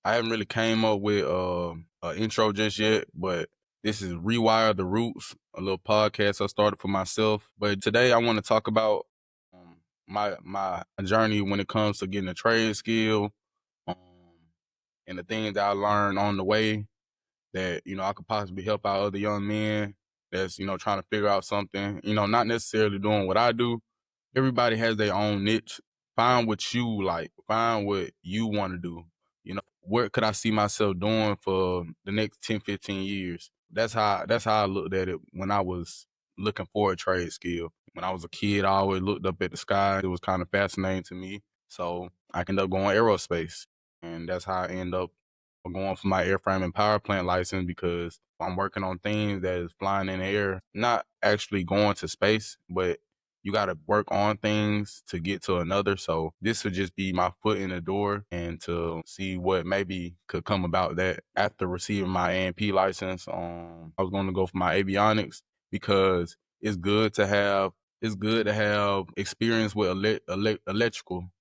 I haven't really came up with an intro just yet, but this is Rewire the Roots, a little podcast I started for myself. But today I want to talk about my journey when it comes to getting a trade skill, um, and the things that I learned on the way that I could possibly help out other young men that's trying to figure out something. Not necessarily doing what I do. Everybody has their own niche. Find what you like. Find what you want to do. What could I see myself doing for the next 10, 15 years? That's how I looked at it when I was looking for a trade skill. When I was a kid, I always looked up at the sky. It was kind of fascinating to me. So I ended up going aerospace. And that's how I end up going for my airframe and power plant license, because I'm working on things that is flying in the air, not actually going to space, but you got to work on things to get to another. So this would just be my foot in the door and to see what maybe could come about that. After receiving my A&P license, I was going to go for my avionics, because it's good to have experience with electrical,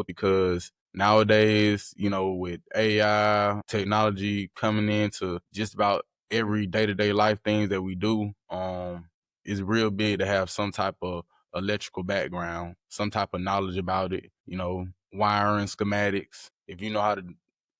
because nowadays, with AI technology coming into just about every day-to-day life things that we do, it's real big to have some type of electrical background, some type of knowledge about it, wiring schematics. If you know how to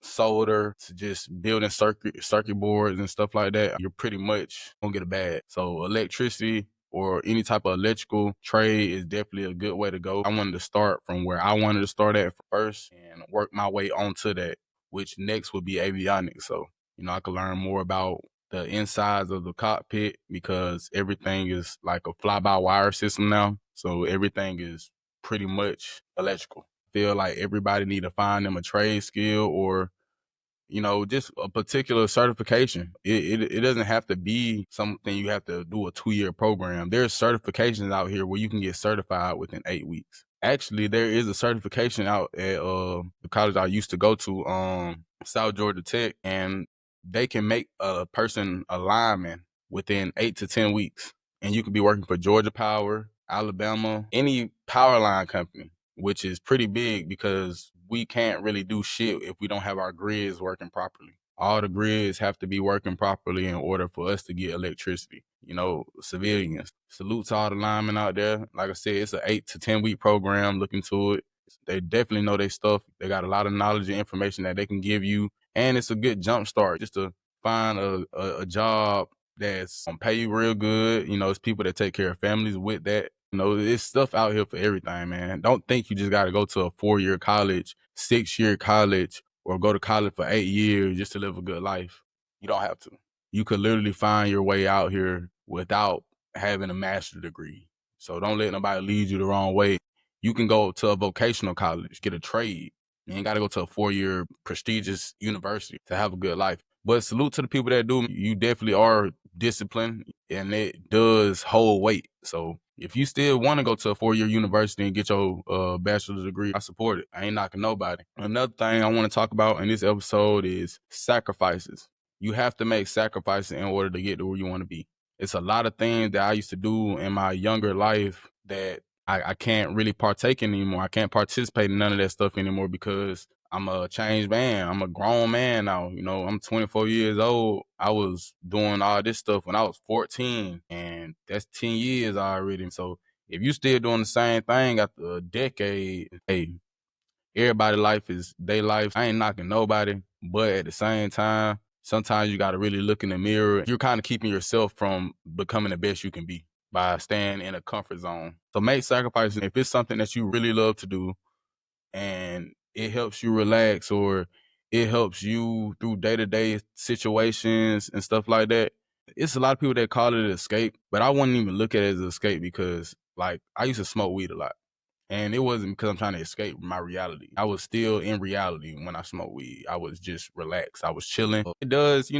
solder, to just building circuit boards and stuff like that, you're pretty much gonna get a bag. So electricity or any type of electrical trade is definitely a good way to go. I wanted to start from where I wanted to start at first and work my way onto that, which next would be avionics. So, I could learn more about the insides of the cockpit, because everything is like a fly-by-wire system now. So everything is pretty much electrical. Feel like everybody need to find them a trade skill, or just a particular certification. It doesn't have to be something you have to do a 2-year program. There's certifications out here where you can get certified within 8 weeks. Actually, there is a certification out at the college I used to go to, South Georgia Tech, and they can make a person a lineman within 8 to 10 weeks. And you could be working for Georgia Power, Alabama, any power line company, which is pretty big, because we can't really do shit if we don't have our grids working properly. All the grids have to be working properly in order for us to get electricity. Civilians. Salute to all the linemen out there. Like I said, it's an 8 to 10 week program. Look into it. They definitely know their stuff. They got a lot of knowledge and information that they can give you. And it's a good jump start just to find a job that's gonna pay you real good. It's people that take care of families with that. There's stuff out here for everything, man. Don't think you just got to go to a 4-year college, 6-year college, or go to college for 8 years just to live a good life. You don't have to. You could literally find your way out here without having a master's degree. So don't let nobody lead you the wrong way. You can go to a vocational college, get a trade. You ain't got to go to a 4-year prestigious university to have a good life. But salute to the people that do. You definitely are disciplined, and it does hold weight. So if you still want to go to a 4-year university and get your bachelor's degree, I support it. I ain't knocking nobody. Another thing I want to talk about in this episode is sacrifices. You have to make sacrifices in order to get to where you want to be. It's a lot of things that I used to do in my younger life that I can't really partake in anymore. I can't participate in none of that stuff anymore, because I'm a changed man. I'm a grown man now. I'm 24 years old. I was doing all this stuff when I was 14, and that's 10 years already. So if you still doing the same thing after a decade, hey, everybody life is their life. I ain't knocking nobody, but at the same time, sometimes you got to really look in the mirror. You're kind of keeping yourself from becoming the best you can be by staying in a comfort zone. So make sacrifices. If it's something that you really love to do, and it helps you relax, or it helps you through day-to-day situations and stuff like that. It's a lot of people that call it an escape, but I wouldn't even look at it as an escape, because like I used to smoke weed a lot. And it wasn't because I'm trying to escape my reality. I was still in reality when I smoked weed. I was just relaxed. I was chilling. It does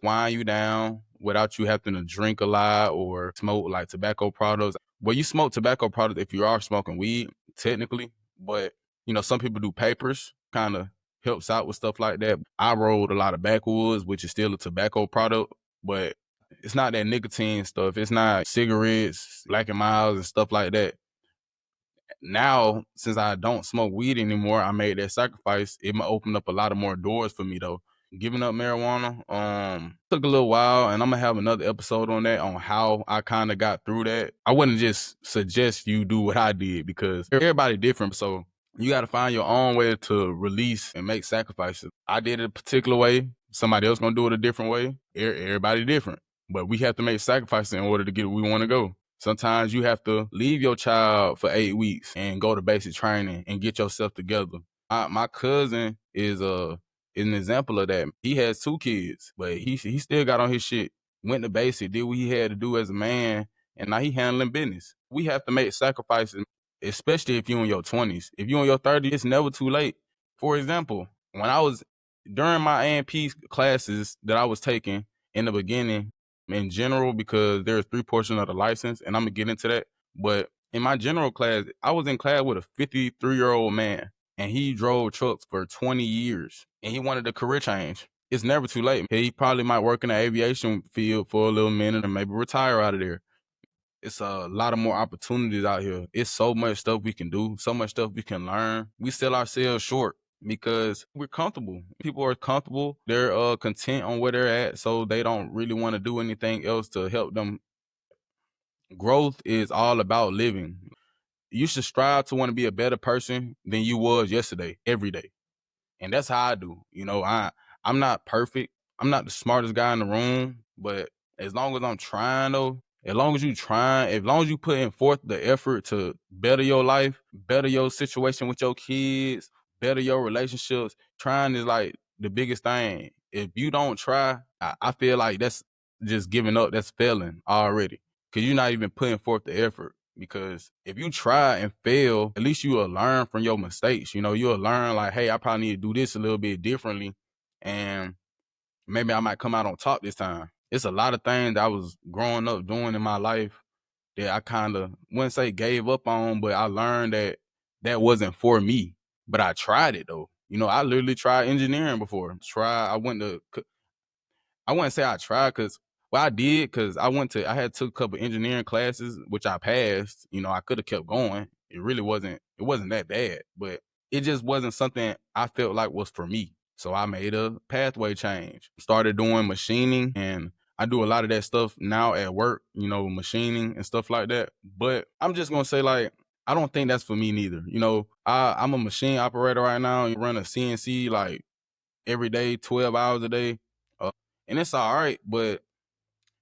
wind you down without you having to drink a lot or smoke like tobacco products. Well, you smoke tobacco products if you are smoking weed, technically. But, some people do papers, kind of helps out with stuff like that. I rolled a lot of backwoods, which is still a tobacco product, but it's not that nicotine stuff. It's not cigarettes, Black and Miles and stuff like that. Now, since I don't smoke weed anymore, I made that sacrifice. It might open up a lot of more doors for me though. Giving up marijuana took a little while, and I'm gonna have another episode on that, on how I kind of got through that. I wouldn't just suggest you do what I did because everybody different, so you got to find your own way to release and make sacrifices. I did it a particular way. Somebody else gonna do it a different way. Everybody different, but we have to make sacrifices in order to get where we want to go. Sometimes you have to leave your child for 8 weeks and go to basic training and get yourself together. My cousin is an example of that. He has 2 kids, but he still got on his shit, went to basic, did what he had to do as a man, and now he handling business. We have to make sacrifices, especially if you're in your 20s. If you're in your 30s, it's never too late. For example, when I was during my A&P classes that I was taking in the beginning, in general, because there's 3 portions of the license, and I'm gonna get into that. But in my general class, I was in class with a 53-year-old man, and he drove trucks for 20 years, and he wanted a career change. It's never too late. He probably might work in the aviation field for a little minute and maybe retire out of there. It's a lot of more opportunities out here. It's so much stuff we can do, so much stuff we can learn. We sell ourselves short because we're comfortable. People are comfortable. They're content on where they're at, so they don't really want to do anything else to help them. Growth is all about living. You should strive to want to be a better person than you was yesterday, every day. And that's how I do. I'm not perfect. I'm not the smartest guy in the room, but as long as I'm trying though, as long as you trying, as long as you putting forth the effort to better your life, better your situation with your kids, better your relationships, trying is like the biggest thing. If you don't try, I feel like that's just giving up. That's failing already. Cause you're not even putting forth the effort. Because if you try and fail, at least you will learn from your mistakes. You'll learn like, hey, I probably need to do this a little bit differently, and maybe I might come out on top this time. It's a lot of things that I was growing up doing in my life that I kind of wouldn't say gave up on, but I learned that that wasn't for me. But I tried it though. I literally tried engineering before. I wouldn't say I tried because I did because I had took a couple engineering classes, which I passed. I could have kept going. It wasn't that bad, but it just wasn't something I felt like was for me. So I made a pathway change, started doing machining, and I do a lot of that stuff now at work, machining and stuff like that. But I'm just going to say, like, I don't think that's for me neither. I'm a machine operator right now. You run a CNC like every day, 12 hours a day. And it's all right, but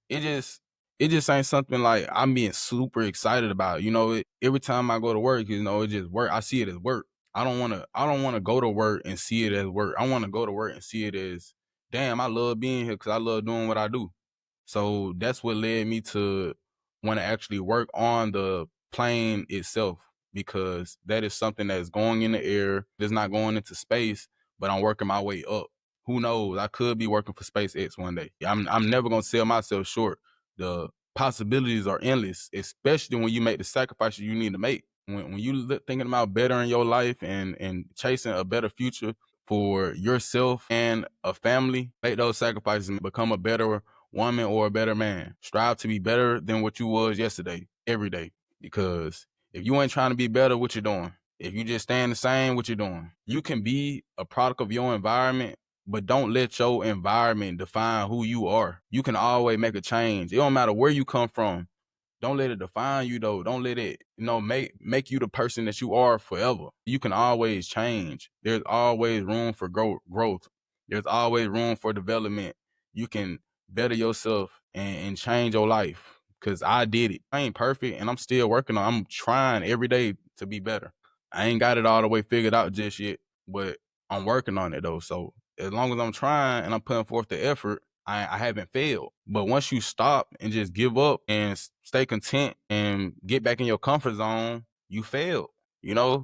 it just it just ain't something like I'm being super excited about. Every time I go to work, it just work. I see it as work. I don't wanna go to work and see it as work. I wanna go to work and see it as, damn, I love being here because I love doing what I do. So that's what led me to want to actually work on the plane itself, because that is something that's going in the air. It's not going into space, but I'm working my way up. Who knows? I could be working for SpaceX one day. I'm never gonna sell myself short. The possibilities are endless, especially when you make the sacrifices you need to make. When you thinking about bettering your life and chasing a better future for yourself and a family, make those sacrifices and become a better woman or a better man. Strive to be better than what you was yesterday, every day. Because if you ain't trying to be better, what you doing? If you just staying the same, what you doing? You can be a product of your environment, but don't let your environment define who you are. You can always make a change. It don't matter where you come from. Don't let it define you though. Don't let it, make you the person that you are forever. You can always change. There's always room for growth. There's always room for development. You can better yourself and change your life. Cause I did it. I ain't perfect and I'm still working on. I'm trying every day to be better. I ain't got it all the way figured out just yet, but I'm working on it though. So as long as I'm trying and I'm putting forth the effort, I haven't failed. But once you stop and just give up and stay content and get back in your comfort zone, you failed.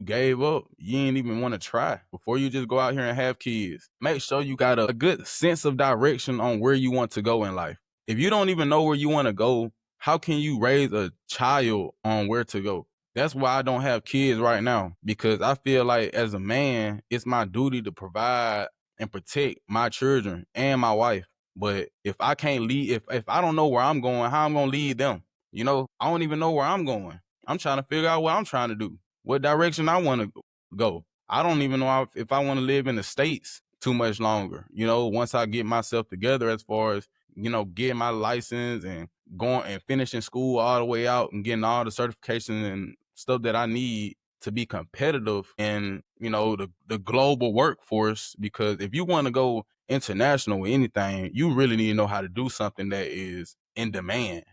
Gave up. You ain't even want to try. Before you just go out here and have kids, make sure you got a good sense of direction on where you want to go in life. If you don't even know where you want to go, how can you raise a child on where to go? That's why I don't have kids right now, because I feel like as a man, it's my duty to provide and protect my children and my wife. But if I can't lead, if I don't know where I'm going, how I'm gonna lead them? I don't even know where I'm going. I'm trying to figure out what I'm trying to do. what direction I want to go. I don't even know if I want to live in the States too much longer. Once I get myself together as far as, getting my license and going and finishing school all the way out and getting all the certifications and stuff that I need to be competitive in, the global workforce. Because if you want to go international with anything, you really need to know how to do something that is in demand.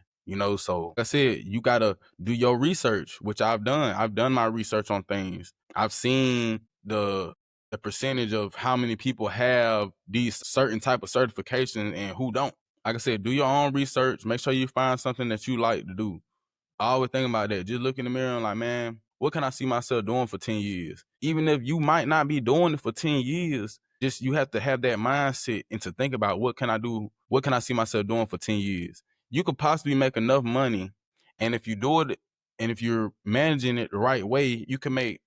So like I said, you gotta do your research, which I've done. I've done my research on things. I've seen the percentage of how many people have these certain type of certifications and who don't. Like I said, do your own research. Make sure you find something that you like to do. I always think about that. Just look in the mirror and like, man, what can I see myself doing for 10 years? Even if you might not be doing it for 10 years, just you have to have that mindset and to think about what can I do? What can I see myself doing for 10 years? You could possibly make enough money. And if you do it and if you're managing it the right way, you can make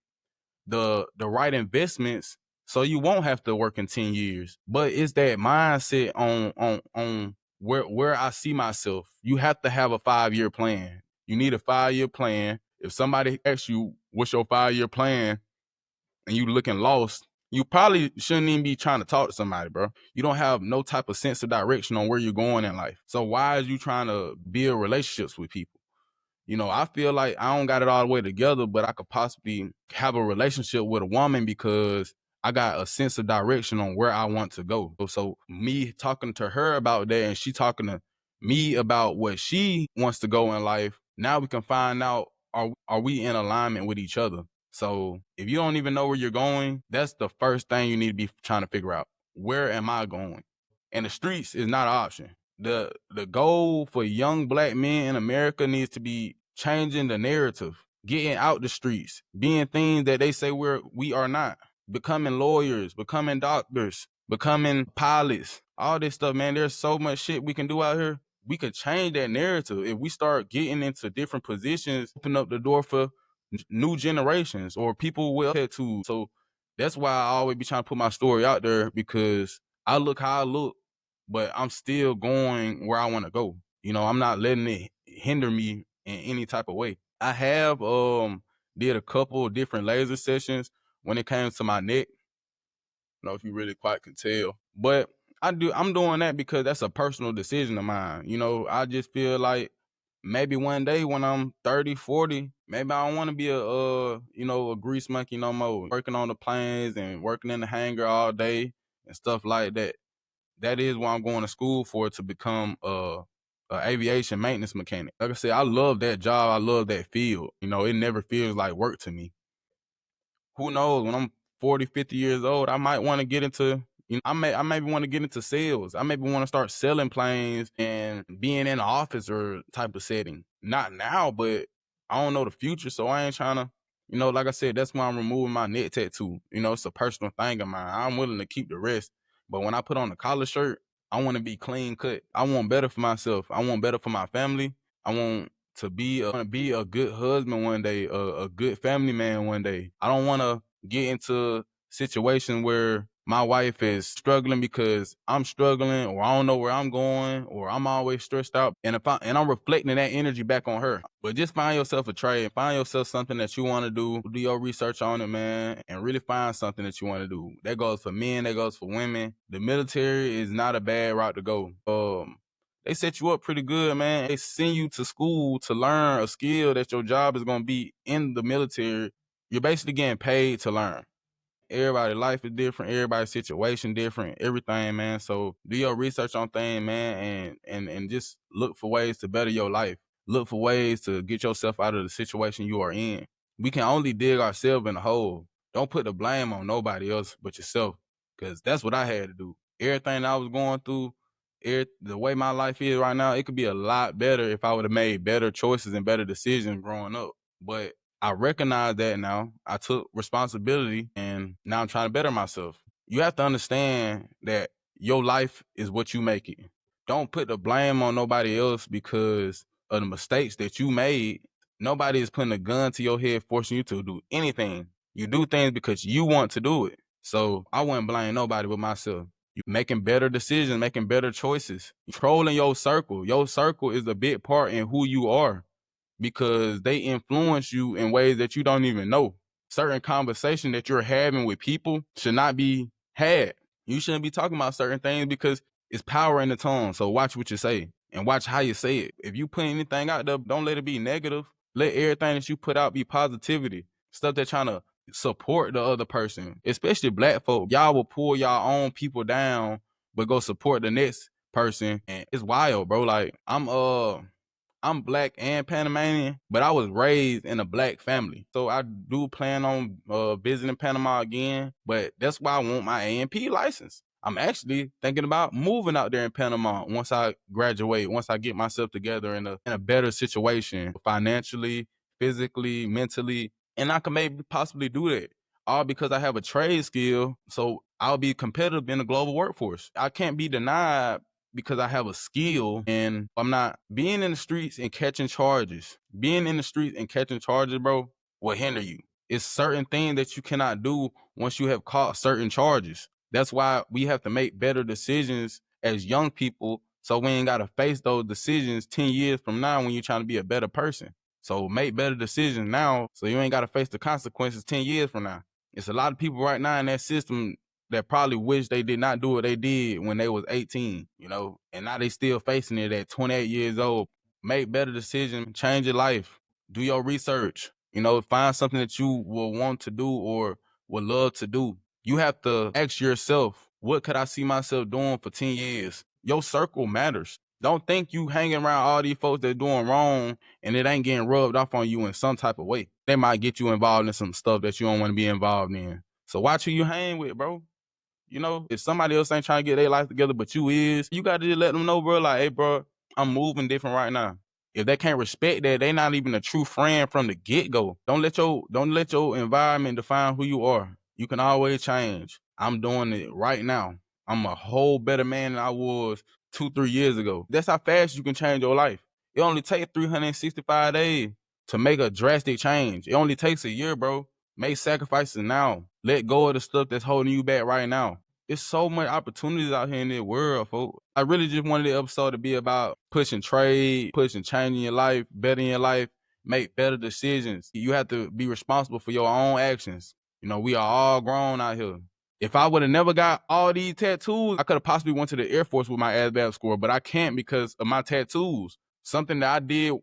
the right investments so you won't have to work in 10 years. But it's that mindset on where I see myself. You have to have a 5-year plan. You need a 5-year plan. If somebody asks you what's your 5-year plan and you looking lost, you probably shouldn't even be trying to talk to somebody, bro. You don't have no type of sense of direction on where you're going in life. So why is you trying to build relationships with people? I feel like I don't got it all the way together, but I could possibly have a relationship with a woman because I got a sense of direction on where I want to go. So me talking to her about that and she talking to me about what she wants to go in life, now we can find out, are we in alignment with each other? So if you don't even know where you're going, that's the first thing you need to be trying to figure out. Where am I going? And the streets is not an option. The goal for young black men in America needs to be changing the narrative, getting out the streets, being things that they say we are not, becoming lawyers, becoming doctors, becoming pilots, all this stuff, man. There's so much shit we can do out here. We could change that narrative if we start getting into different positions, open up the door for new generations or people will head to. So that's why I always be trying to put my story out there because I look how I look, but I'm still going where I want to go. I'm not letting it hinder me in any type of way. I have did a couple of different laser sessions when it came to my neck. I don't know if you really quite could tell. But I'm doing that because that's a personal decision of mine. I just feel like maybe one day when I'm 30, 40, maybe I don't want to be a grease monkey no more. Working on the planes and working in the hangar all day and stuff like that. That is what I'm going to school for, to become a aviation maintenance mechanic. Like I said, I love that job. I love that field. It never feels like work to me. Who knows, when I'm 40, 50 years old, I might want to get into, I maybe want to get into sales. I maybe want to start selling planes and being in the office or type of setting. Not now, but I don't know the future, so I ain't trying to, like I said, that's why I'm removing my neck tattoo. It's a personal thing of mine. I'm willing to keep the rest, but when I put on the collar shirt, I want to be clean cut. I want better for myself. I want better for my family. I want to be a good husband one day, a good family man one day. I don't want to get into a situation where my wife is struggling because I'm struggling, or I don't know where I'm going, or I'm always stressed out. And I'm reflecting that energy back on her. But just find yourself a trade, find yourself something that you want to do your research on it, man, and really find something that you want to do. That goes for men, that goes for women. The military is not a bad route to go. They set you up pretty good, man. They send you to school to learn a skill that your job is going to be in the military. You're basically getting paid to learn. Everybody's life is different. Everybody's situation different. Everything, man. So do your research on things, man, and just look for ways to better your life. Look for ways to get yourself out of the situation you are in. We can only dig ourselves in a hole. Don't put the blame on nobody else but yourself, because that's what I had to do. Everything I was going through, the way my life is right now, it could be a lot better if I would have made better choices and better decisions growing up. But I recognize that now. I took responsibility and now I'm trying to better myself. You have to understand that your life is what you make it. Don't put the blame on nobody else because of the mistakes that you made. Nobody is putting a gun to your head forcing you to do anything. You do things because you want to do it. So I wouldn't blame nobody but myself. You making better decisions, making better choices, controlling your circle. Your circle is a big part in who you are. because they influence you in ways that you don't even know. Certain conversation that you're having with people should not be had. You shouldn't be talking about certain things because it's power in the tone. So watch what you say and watch how you say it. If you put anything out there, don't let it be negative. Let everything that you put out be positivity. Stuff that's trying to support the other person, especially black folk. Y'all will pull y'all own people down, but go support the next person. And it's wild, bro. Like I'm black and Panamanian, but I was raised in a black family. So I do plan on visiting Panama again, but that's why I want my A&P license. I'm actually thinking about moving out there in Panama once I graduate, once I get myself together in a better situation financially, physically, mentally, and I can maybe possibly do that. All because I have a trade skill, so I'll be competitive in the global workforce. I can't be denied because I have a skill and I'm not being in the streets and catching charges. Being in the streets and catching charges, bro, will hinder you. It's certain things that you cannot do once you have caught certain charges. That's why we have to make better decisions as young people so we ain't got to face those decisions 10 years from now when you're trying to be a better person. So make better decisions now so you ain't got to face the consequences 10 years from now. It's a lot of people right now in that system that probably wish they did not do what they did when they was 18, and now they still facing it at 28 years old. Make better decisions, change your life, do your research, find something that you will want to do or would love to do. You have to ask yourself, what could I see myself doing for 10 years? Your circle matters. Don't think you hanging around all these folks that doing wrong and it ain't getting rubbed off on you in some type of way. They might get you involved in some stuff that you don't want to be involved in. So watch who you hang with, bro. If somebody else ain't trying to get their life together, but you got to just let them know, bro, like, hey, bro, I'm moving different right now. If they can't respect that, they not even a true friend from the get-go. Don't let your environment define who you are. You can always change. I'm doing it right now. I'm a whole better man than I was 2-3 years ago. That's how fast you can change your life. It only takes 365 days to make a drastic change. It only takes a year, bro. Make sacrifices now. Let go of the stuff that's holding you back right now. It's so much opportunities out here in this world, folks. I really just wanted the episode to be about pushing trade, pushing changing your life, bettering your life, make better decisions. You have to be responsible for your own actions. We are all grown out here. If I would have never got all these tattoos, I could have possibly went to the Air Force with my ASVAB score, but I can't because of my tattoos. Something that I did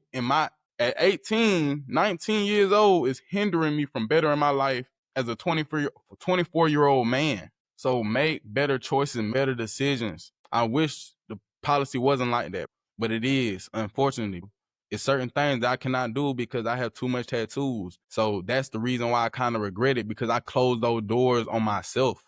at 18, 19 years old is hindering me from bettering my life as a 24-year-old man. So make better choices and better decisions. I wish the policy wasn't like that, but it is, unfortunately. It's certain things that I cannot do because I have too much tattoos. So that's the reason why I kind of regret it, because I closed those doors on myself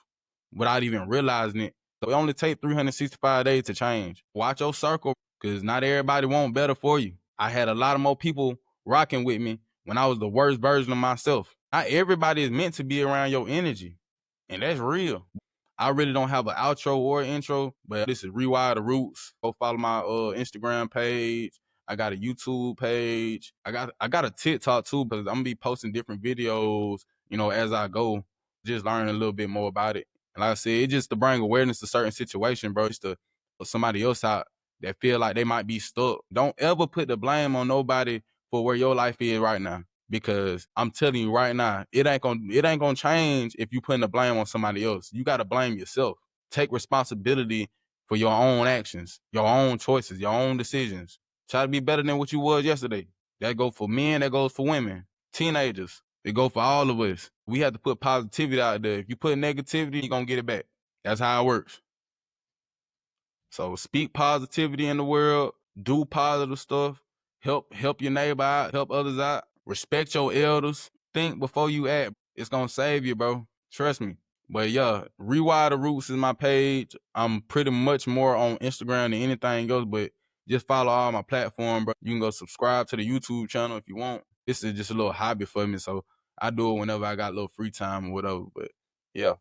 without even realizing it. So it only takes 365 days to change. Watch your circle, because not everybody want better for you. I had a lot of more people rocking with me when I was the worst version of myself. Not everybody is meant to be around your energy, and that's real. I really don't have an outro or intro, but this is Rewire the Roots. Go follow my Instagram page. I got a YouTube page. I got a TikTok too, because I'm gonna be posting different videos, as I go, just learning a little bit more about it. And like I said, it's just to bring awareness to certain situation, bro. Just to for somebody else out that feel like they might be stuck. Don't ever put the blame on nobody for where your life is right now. Because I'm telling you right now, it ain't gonna change if you putting the blame on somebody else. You gotta blame yourself. Take responsibility for your own actions, your own choices, your own decisions. Try to be better than what you was yesterday. That goes for men, that goes for women, teenagers. It goes for all of us. We have to put positivity out there. If you put negativity, you're gonna get it back. That's how it works. So speak positivity in the world, do positive stuff, help your neighbor out, help others out, respect your elders, think before you act. It's gonna save you, bro. Trust me. But yeah, Rewire the Roots is my page. I'm pretty much more on Instagram than anything else, but just follow all my platform, bro. You can go subscribe to the YouTube channel if you want. This is just a little hobby for me, so I do it whenever I got a little free time or whatever. But yeah.